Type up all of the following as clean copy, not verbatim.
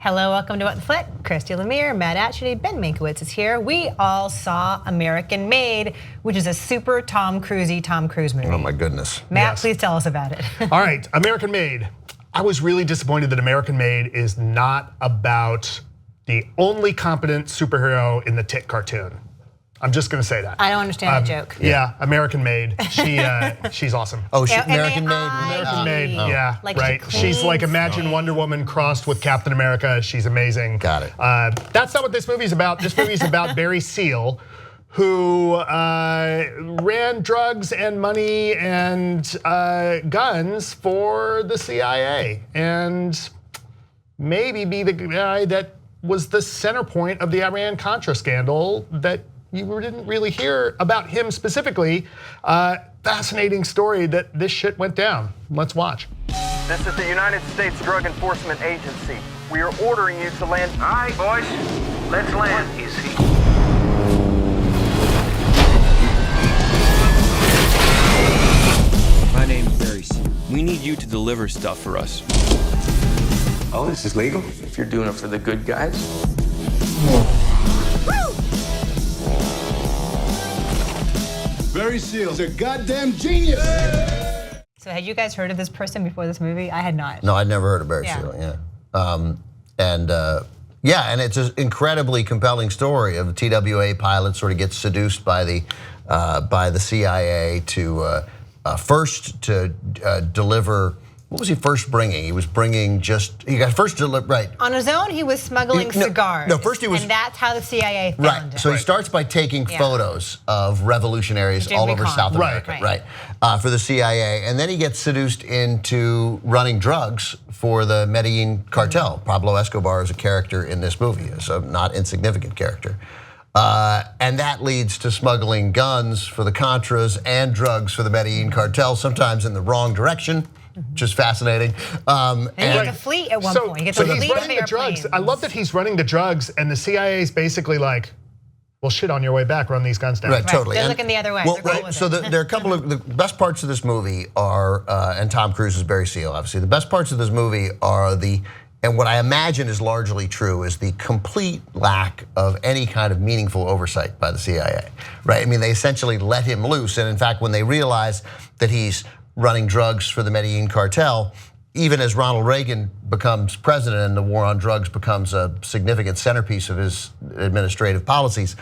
Hello, welcome to What the Flick. Christy Lemire, Matt Atchity, Ben Mankiewicz is here. We all saw American Made, which is a super Tom Cruise movie. Oh my goodness. Matt, please tell us about it. All right, American Made. I was really disappointed that American Made is not about the only competent superhero in the Tick cartoon. I'm just gonna say that. I don't understand that joke. Yeah, American Made. She's awesome. Oh, American Made. American Made. Yeah, Like right. She's like Imagine Wonder Woman crossed with Captain America. She's amazing. Got it. That's not what this movie's about. This movie's about Barry Seal, who ran drugs and money and guns for the CIA, and maybe be the guy that was the center point of the Iran Contra scandal that you didn't really hear about him specifically. Fascinating story that this shit went down. Let's watch. This is the United States Drug Enforcement Agency. We are ordering you to land. All right, boys, let's land. Easy. My name's Barry Seal. We need you to deliver stuff for us. Oh, this is legal? If you're doing it for the good guys. Barry Seal's a goddamn genius. So had you guys heard of this person before this movie? I had not. No, I'd never heard of Barry Seal. Yeah, and it's an incredibly compelling story of a TWA pilot sort of gets seduced by the CIA to first to deliver. What was he first bringing? He was bringing he got first delivered, right. On his own, he was smuggling cigars. No, first he was. And that's how the CIA found him. So he starts by taking photos of revolutionaries all over South America, right, for the CIA. And then he gets seduced into running drugs for the Medellin cartel. Pablo Escobar is a character in this movie, so not insignificant character. And that leads to smuggling guns for the Contras and drugs for the Medellin cartel, sometimes in the wrong direction. Which is fascinating. And he gets a fleet at one point. He gets a fleet he's running the drugs. I love that he's running the drugs, and the CIA is basically like, well, shit, on your way back, run these guns down. Right, totally. They're looking the other way. Well, so there are a couple of the best parts of this movie are, and Tom Cruise is Barry Seal, obviously. The best parts of this movie are and what I imagine is largely true, is the complete lack of any kind of meaningful oversight by the CIA, right? I mean, they essentially let him loose, and in fact, when they realize that he's running drugs for the Medellin cartel, even as Ronald Reagan becomes president and the war on drugs becomes a significant centerpiece of his administrative policies,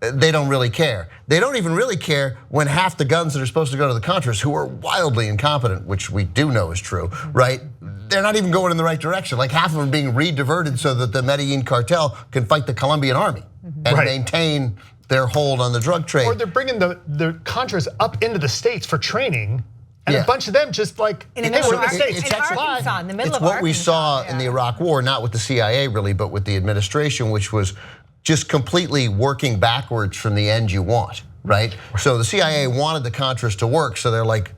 they don't really care. They don't even really care when half the guns that are supposed to go to the Contras, who are wildly incompetent, which we do know is true, right? They're not even going in the right direction. Like half of them are being re-diverted so that the Medellin cartel can fight the Colombian army and maintain their hold on the drug trade. Or they're bringing the Contras up into the States for training. And a bunch of them just like, in the middle of Arkansas, in the middle of what we saw in the Iraq War, not with the CIA really, but with the administration, which was just completely working backwards from the end you want, right? So the CIA wanted the Contras to work, so they're like,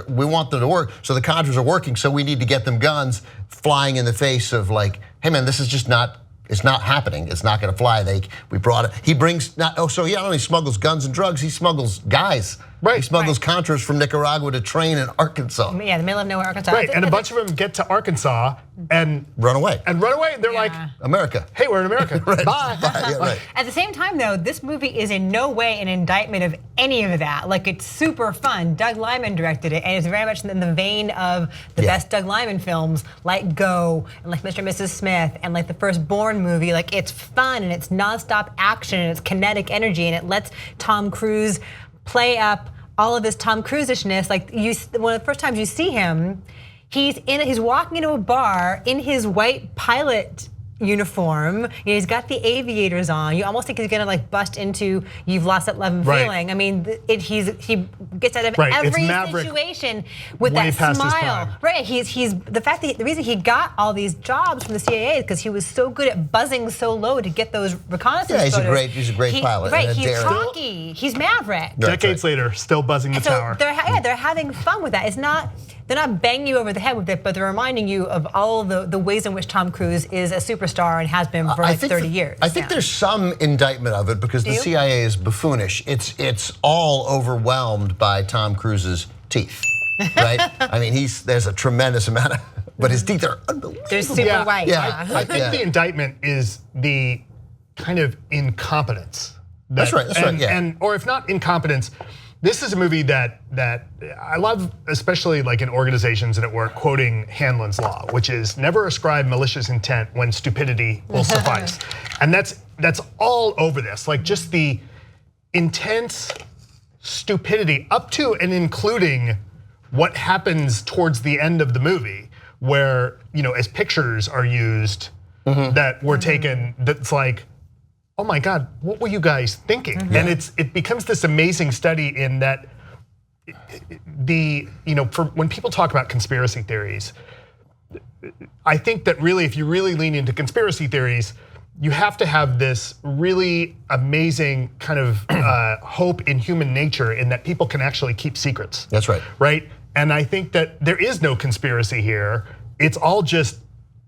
we want them to work, so the Contras are working, so we need to get them guns, flying in the face of like, hey man, this is just not, it's not happening. It's not going to fly. We brought it. He brings so he not only smuggles guns and drugs, he smuggles guys. Right. He smuggles Contras from Nicaragua to train in Arkansas. Yeah, the middle of nowhere, Arkansas. Right, and a bunch of them get to Arkansas and run away. They're like, America. Hey, we're in America. Bye. Yeah, right. At the same time, though, this movie is in no way an indictment of any of that. Like, it's super fun. Doug Liman directed it, and it's very much in the vein of the best Doug Liman films, like Go, and like Mr. and Mrs. Smith, and like the first Bourne movie. Like, it's fun, and it's nonstop action, and it's kinetic energy, and it lets Tom Cruise play up all of this Tom Cruise-ishness. Like, one of the first times you see him, he's walking into a bar in his white pilot uniform. He's got the aviators on. You almost think he's gonna like bust into "You've Lost That Love and Feeling." I mean, he gets out of every situation with that smile. Right. The reason he got all these jobs from the CIA is because he was so good at buzzing so low to get those reconnaissance photos. He's a great pilot. Right. He's cocky. He's Maverick. Decades later, still buzzing the tower. They're having fun with that. It's not. They're not banging you over the head with it, but they're reminding you of all the ways in which Tom Cruise is a superstar and has been for like 30 years. I think there's some indictment of it because the CIA is buffoonish. It's all overwhelmed by Tom Cruise's teeth, right? I mean, there's a tremendous amount but his teeth are unbelievable. They're super white. Yeah. I think the indictment is the kind of incompetence. That's right. Or if not incompetence, this is a movie that I love, especially like in organizations and at work, quoting Hanlon's law, which is never ascribe malicious intent when stupidity will suffice. And that's all over this, like just the intense stupidity up to and including what happens towards the end of the movie, where, as pictures are used that were taken, that's like, oh my God, what were you guys thinking? And it becomes this amazing study in that for when people talk about conspiracy theories, I think that really, if you really lean into conspiracy theories, you have to have this really amazing kind of hope in human nature in that people can actually keep secrets. That's right. Right? And I think that there is no conspiracy here. It's all just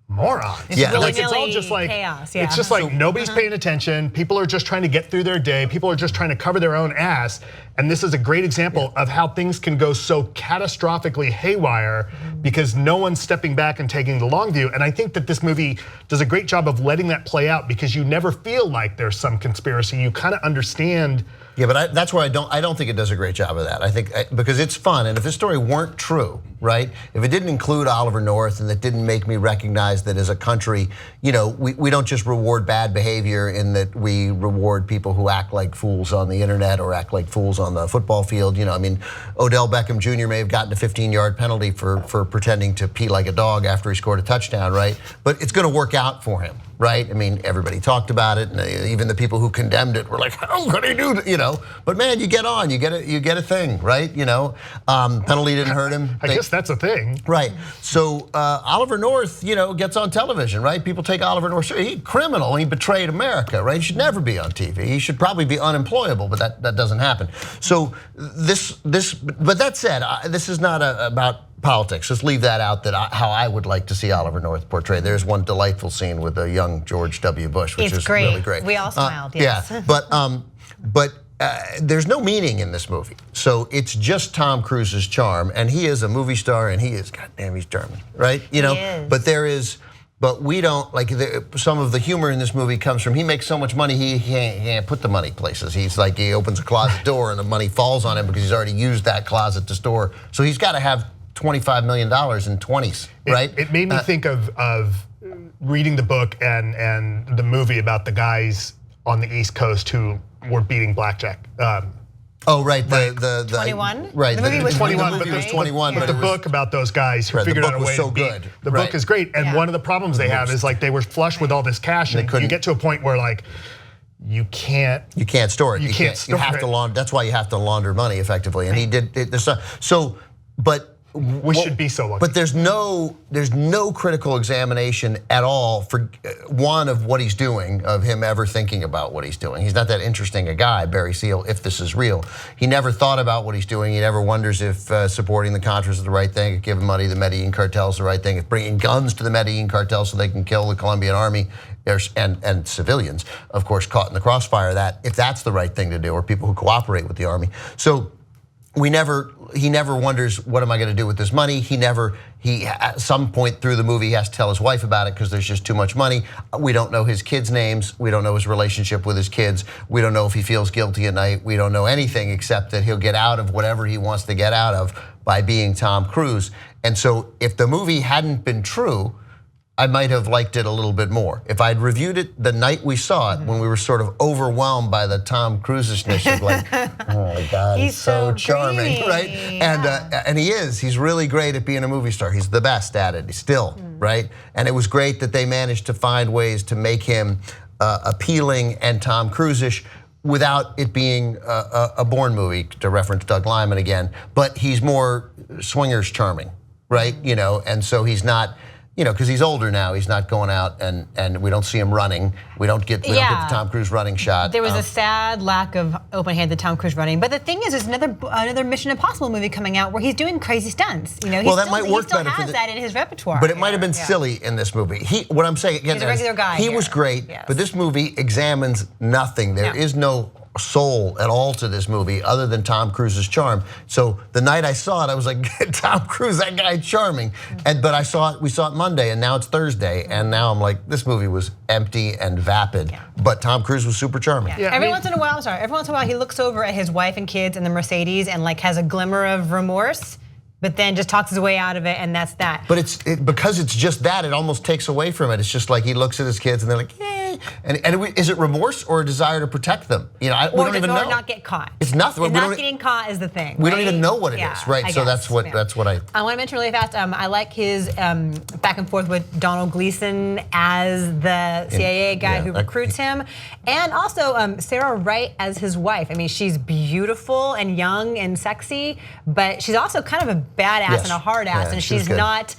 morons. It's it's all just like chaos. It's just like nobody's paying attention. People are just trying to get through their day. People are just trying to cover their own ass. And this is a great example of how things can go so catastrophically haywire because no one's stepping back and taking the long view. And I think that this movie does a great job of letting that play out because you never feel like there's some conspiracy. You kind of understand. Yeah, but that's where I don't think it does a great job of that. I think because it's fun, and if this story weren't true, right? If it didn't include Oliver North and that didn't make me recognize that as a country, we don't just reward bad behavior in that we reward people who act like fools on the internet or act like fools on the football field. Odell Beckham Jr. may have gotten a 15-yard penalty for pretending to pee like a dog after he scored a touchdown, right? But it's going to work out for him. Right? I mean, everybody talked about it, and even the people who condemned it were like, "How could he do that?" But man, you get on, you get a thing, right? Penalty didn't hurt him. I guess that's a thing, right? So Oliver North, gets on television, right? People take Oliver North. He's a criminal. He betrayed America, right? He should never be on TV. He should probably be unemployable, but that doesn't happen. So but that said, this is not about politics. Let's leave that out. How I would like to see Oliver North portrayed. There's one delightful scene with a young George W. Bush, which is really great. We all smiled. Yes. Yeah, but there's no meaning in this movie. So it's just Tom Cruise's charm, and he is a movie star, and he is, goddamn, he's charming, right? He is. But we don't, some of the humor in this movie comes from, he makes so much money, he can't put the money places. He opens a closet door and the money falls on him because he's already used that closet to store. So he's got to have $25 million in 20s, right? It made me think of reading the book and the movie about the guys on the East Coast who were beating blackjack. Oh, right, the 21? Right, the movie was 21, the movie was 21, but the book about those guys who figured out a way to beat. The book is great, and one of the problems they have is they were flush with all this cash, and you get to a point where you can't store it. You can't store it. You have to launder. That's why you have to launder money effectively, and he did this. But we should be so lucky. But there's no critical examination at all for one of what he's doing, of him ever thinking about what he's doing. He's not that interesting a guy, Barry Seal, if this is real. He never thought about what he's doing. He never wonders if supporting the Contras is the right thing, if giving money to the Medellin cartel is the right thing, if bringing guns to the Medellin cartel so they can kill the Colombian army and civilians, of course, caught in the crossfire, if that's the right thing to do, or people who cooperate with the army. So he never wonders, what am I going to do with this money? He at some point through the movie, he has to tell his wife about it because there's just too much money. We don't know his kids' names. We don't know his relationship with his kids. We don't know if he feels guilty at night. We don't know anything except that he'll get out of whatever he wants to get out of by being Tom Cruise. And so if the movie hadn't been true, I might have liked it a little bit more. If I'd reviewed it the night we saw it, when we were sort of overwhelmed by the Tom Cruise-ishness of oh my God, he's so charming, right? And he is, he's really great at being a movie star. He's the best at it, still, right? And it was great that they managed to find ways to make him appealing and Tom Cruise-ish without it being a Bourne movie, to reference Doug Liman again, but he's more swingers charming, right? And so he's not, because he's older now, he's not going out and we don't see him running. We don't get the Tom Cruise running shot. There was a sad lack of open-handed Tom Cruise running. But the thing is, there's another Mission Impossible movie coming out where he's doing crazy stunts. That might work better. He still has that in his repertoire. But it might have been silly in this movie. What I'm saying again, he's a regular guy. He was great, but this movie examines nothing. There is no soul at all to this movie other than Tom Cruise's charm. So the night I saw it, I was like, Tom Cruise, that guy's charming. But we saw it Monday, and now it's Thursday, and now I'm like, this movie was empty and vapid. But Tom Cruise was super charming. Yeah. Every once in a while, he looks over at his wife and kids in the Mercedes and like has a glimmer of remorse, but then just talks his way out of it, and that's that. But because it's just that, it almost takes away from it. It's just like he looks at his kids and they're like, eh. And is it remorse or a desire to protect them? You know, we don't even know. Or not get caught. It's nothing. And not getting caught is the thing. We don't even know what it is, right? So that's what I want to mention really fast. I like his back and forth with Donald Gleason as the CIA guy who recruits him, and also Sarah Wright as his wife. I mean, she's beautiful and young and sexy, but she's also kind of a badass and a hard ass, and she's not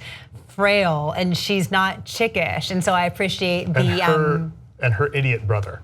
frail and she's not chickish, and so I appreciate and her idiot brother,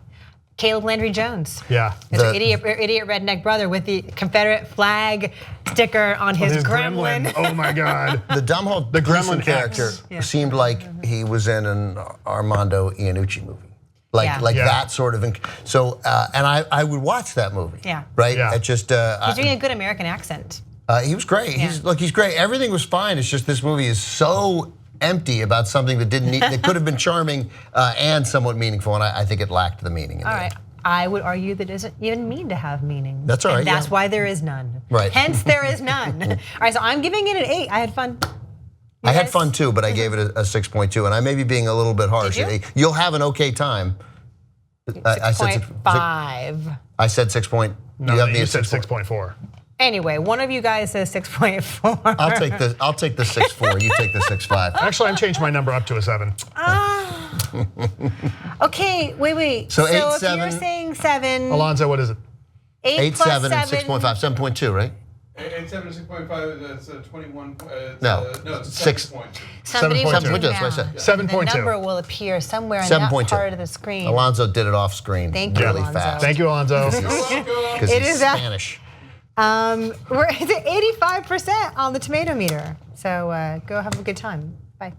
Caleb Landry Jones. Yeah, his idiot redneck brother with the Confederate flag sticker on his gremlin. Oh my God! The gremlin character seemed like he was in an Armando Iannucci movie. That sort of. So and I would watch that movie. Yeah. Right. Yeah. It just. He's doing a good American accent. He was great. He's great. Everything was fine. It's just this movie is so empty about something that that could have been charming and somewhat meaningful, and I think it lacked the meaning. All right. I would argue that it doesn't even mean to have meaning. That's all right. And that's why there is none. Right. Hence, there is none. All right, so I'm giving it an 8. I had fun. I had fun too, but I gave it a 6.2, and I may be being a little bit harsh. Did you? You'll have an okay time. 6.5. I said 6. No, you said 6.4. Anyway, one of you guys says 6.4. I'll take the 6.4. You take the 6.5. Actually, I'm changing my number up to a 7. Okay, wait. So 8, if 7. you're saying 7. Alonzo, what is it? 8 7 and 6.5. 7.2, right? 8, 7, 6.5. That's 21. No, it's 6. 7 point. Somebody 7.2. wrote That's what I down. said. 7.2. The number will appear somewhere on 7.2. that part of the screen. Alonzo did it off screen. Thank you, really Alonzo. fast. Thank you, Alonzo. Because It he's is that- Spanish. We're at 85% on the tomato meter. So go have a good time. Bye.